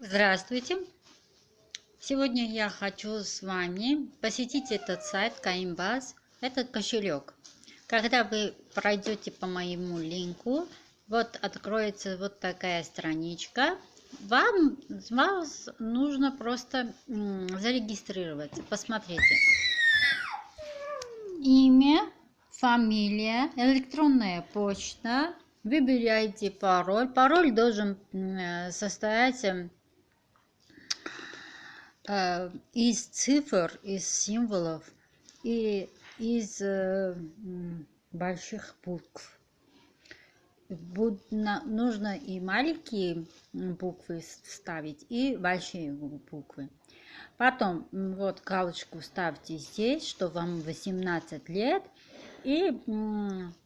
Здравствуйте! Сегодня я хочу с вами посетить этот сайт Coinbase, этот кошелек. Когда вы пройдете по моему линку, вот откроется вот такая страничка. Вас нужно просто зарегистрироваться. Посмотрите. Имя, фамилия, электронная почта. Выбираете пароль. Пароль должен состоять из цифр, из символов и из больших букв. Нужно и маленькие буквы вставить, и большие буквы. Потом вот галочку ставьте здесь, что вам 18 лет, и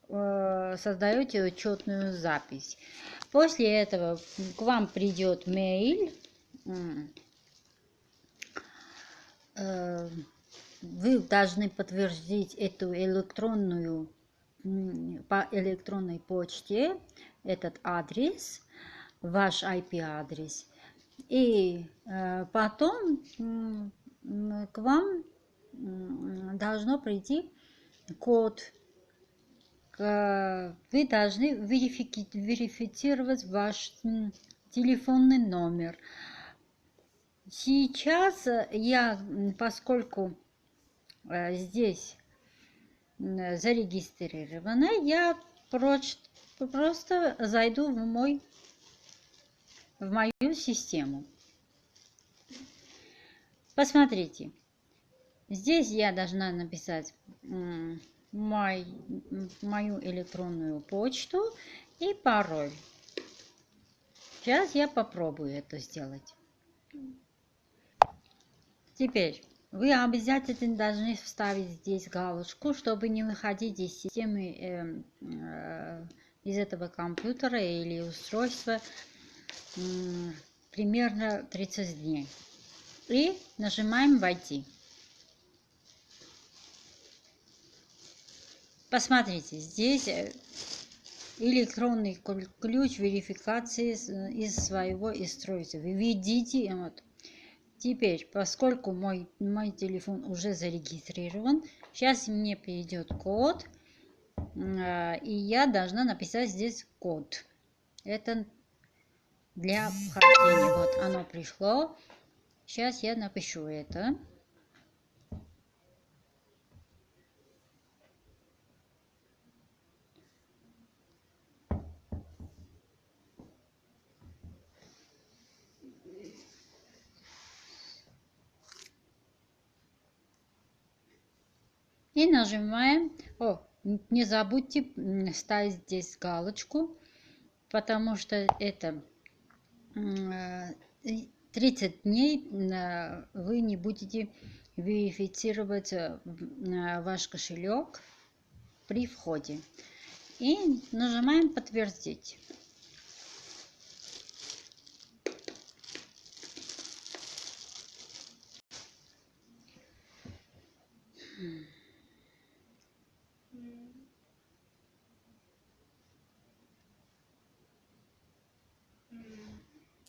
создаете учетную запись. После этого к вам придет mail. Вы должны подтвердить эту электронную по электронной почте этот адрес, ваш IP-адрес, и потом к вам должно прийти код. Вы должны верифицировать ваш телефонный номер. Сейчас я, поскольку здесь зарегистрирована, я просто зайду в мою систему. Посмотрите, здесь я должна написать мою электронную почту и пароль. Сейчас я попробую это сделать. Теперь вы обязательно должны вставить здесь галочку, чтобы не выходить из системы, из этого компьютера или устройства примерно 30 дней. И нажимаем «Войти». Посмотрите, здесь электронный ключ верификации из своего устройства. Вы видите, вот. Теперь, поскольку мой телефон уже зарегистрирован, сейчас мне придет код, и я должна написать здесь код. Это для вхождения. Вот оно пришло. Сейчас я напишу это. И нажимаем. Не забудьте ставить здесь галочку, потому что это 30 дней вы не будете верифицировать ваш кошелек при входе. И нажимаем «Подтвердить».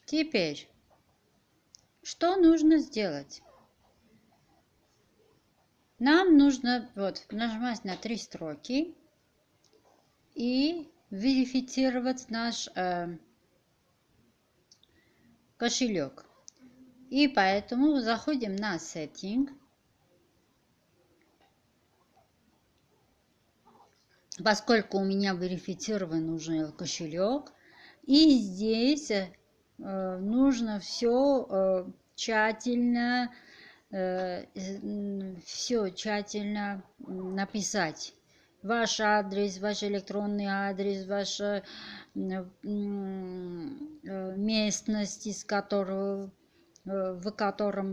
Теперь, что нужно сделать? Нам нужно нажимать на 3 строки и верифицировать наш кошелек. И поэтому заходим на Setting. Поскольку у меня верифицирован уже кошелек, и здесь нужно все тщательно написать. Ваш адрес, ваш электронный адрес, ваша местность, в котором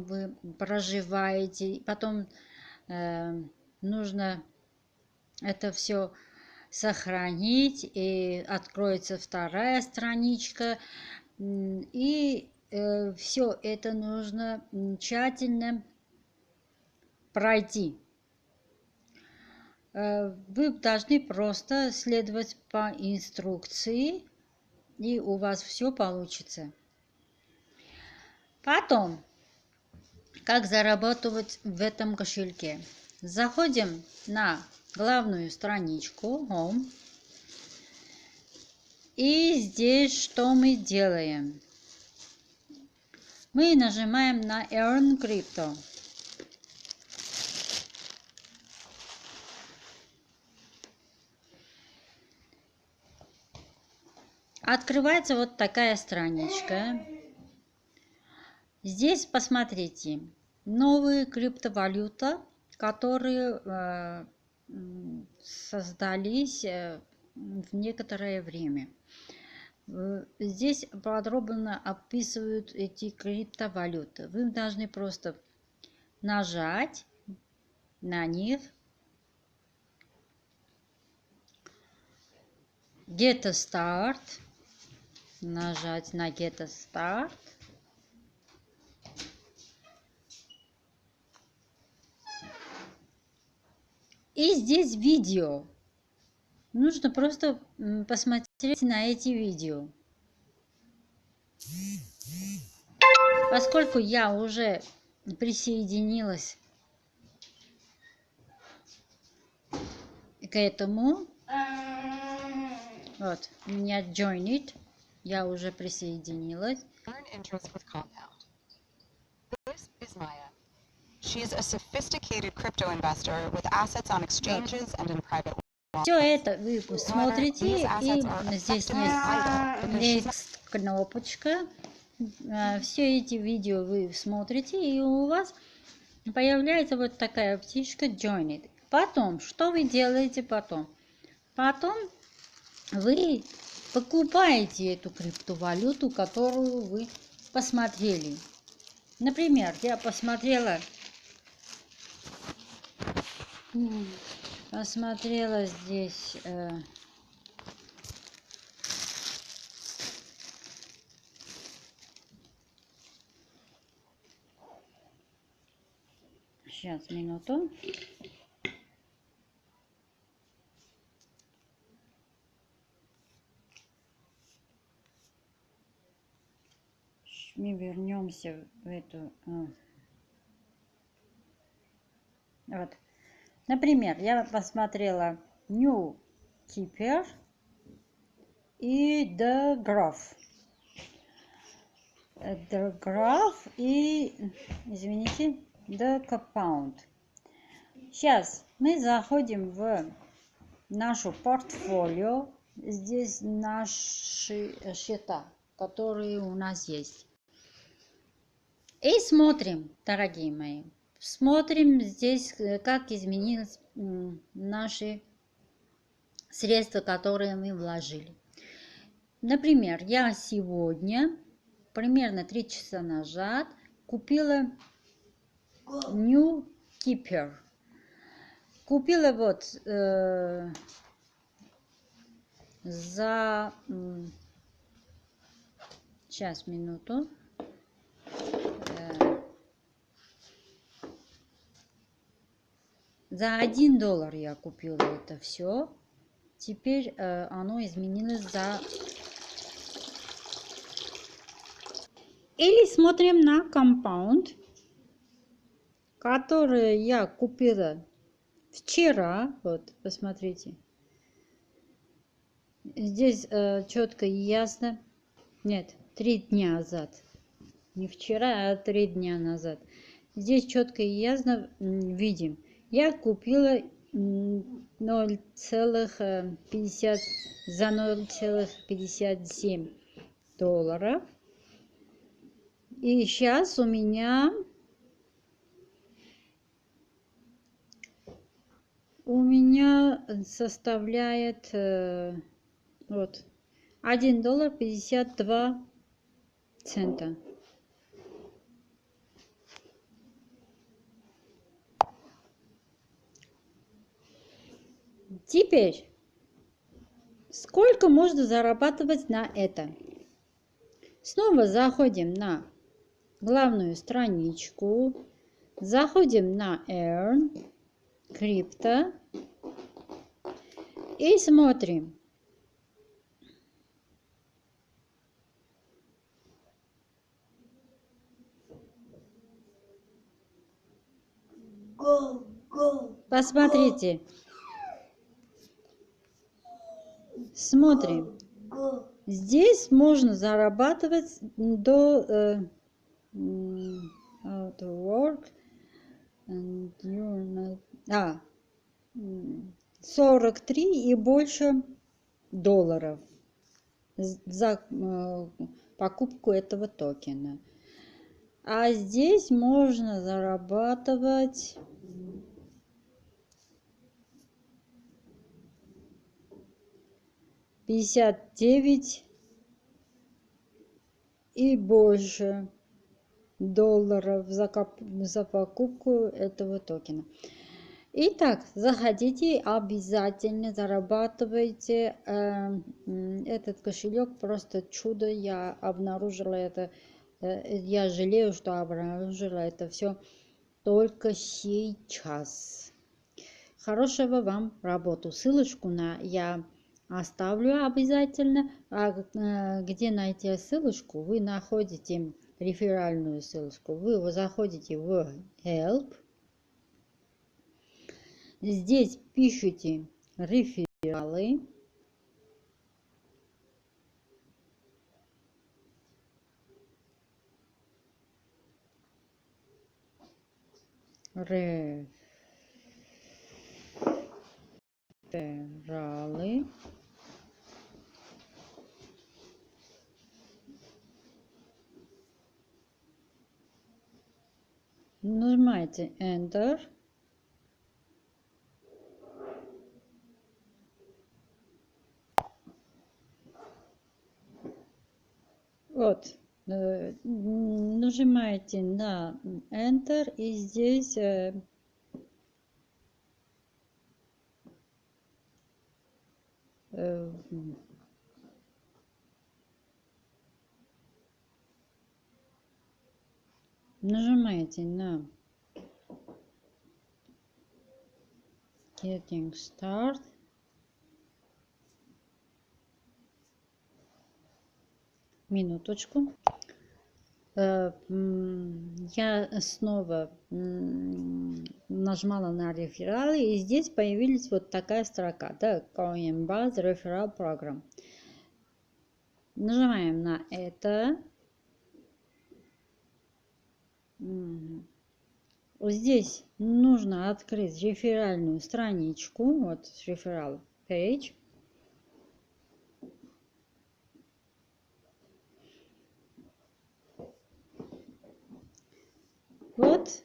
вы проживаете. Потом нужно это все сохранить, и откроется вторая страничка, и все это нужно тщательно пройти. Вы должны просто следовать по инструкции, и у вас все получится. Потом, как зарабатывать в этом кошельке. Заходим на главную страничку Home. И здесь что мы делаем? Мы нажимаем на Earn Crypto. Открывается вот такая страничка. Здесь посмотрите новые криптовалюты, которые создались в некоторое время. Здесь подробно описывают эти криптовалюты. Вы должны просто нажать на них. Get a Start. Нажать на Get a Start. И здесь видео. Нужно просто посмотреть на эти видео. Поскольку я уже присоединилась к этому, вот, у меня Join It, я уже присоединилась. She's a sophisticated crypto investor with assets on exchanges and in private. Все это вы смотрите, и здесь есть кнопочка. Все эти видео вы смотрите, и у вас появляется вот такая птичка Join It. Потом, что вы делаете потом? Потом вы покупаете эту криптовалюту, которую вы посмотрели. Например, я посмотрела здесь сейчас, минуту. Мы вернемся в эту. Вот. Например, я посмотрела New Keeper и The Graph. The Graph и, извините, The Compound. Сейчас мы заходим в нашу портфолио. Здесь наши счета, которые у нас есть. И смотрим, дорогие мои. Смотрим здесь, как изменились наши средства, которые мы вложили. Например, я сегодня, примерно 3 часа назад, купила New Keeper. Купила вот за... Сейчас, минуту. За $1 я купила это все. Теперь оно изменилось за... Или смотрим на Compound, который я купила вчера. Вот, посмотрите. Здесь четко и ясно. Нет, 3 дня назад. Не вчера, а 3 дня назад. Здесь четко и ясно видим. Я купила 0,50 за $0,57. И сейчас у меня составляет вот $1.52. Теперь, сколько можно зарабатывать на это? Снова заходим на главную страничку, заходим на Earn Crypto и смотрим. Посмотрите. Смотрим. Здесь можно зарабатывать до how to work and you're not, 43 и больше долларов за покупку этого токена. А здесь можно зарабатывать 59 и больше долларов за покупку этого токена. Итак, заходите, обязательно зарабатывайте. Этот кошелек просто чудо. Я обнаружила это. Я жалею, что обнаружила это все только сейчас. Хорошего вам работы. Ссылочку я оставлю обязательно. Где найти ссылочку? Вы находите реферальную ссылочку. Вы заходите в Help. Здесь пишите рефералы. Рефералы. Нажимаете Enter. Вот. Нажимаете на Enter и здесь нажимаете на Getting Start. Минуточку. Я снова нажимала на рефералы, и здесь появилась вот такая строка, да, Coinbase Referral Program. Нажимаем на это. Здесь нужно открыть реферальную страничку, вот Referral Page. Вот.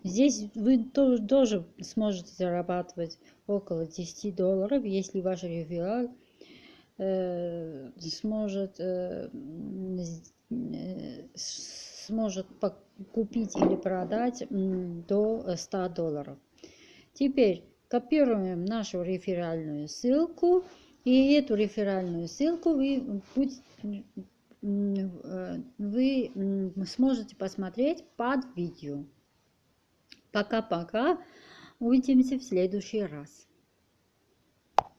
Здесь вы тоже сможете зарабатывать около 10 долларов, если ваш реферал сможет купить или продать до 100 долларов. Теперь копируем нашу реферальную ссылку, и эту реферальную ссылку вы сможете посмотреть под видео. Пока-пока. Увидимся в следующий раз.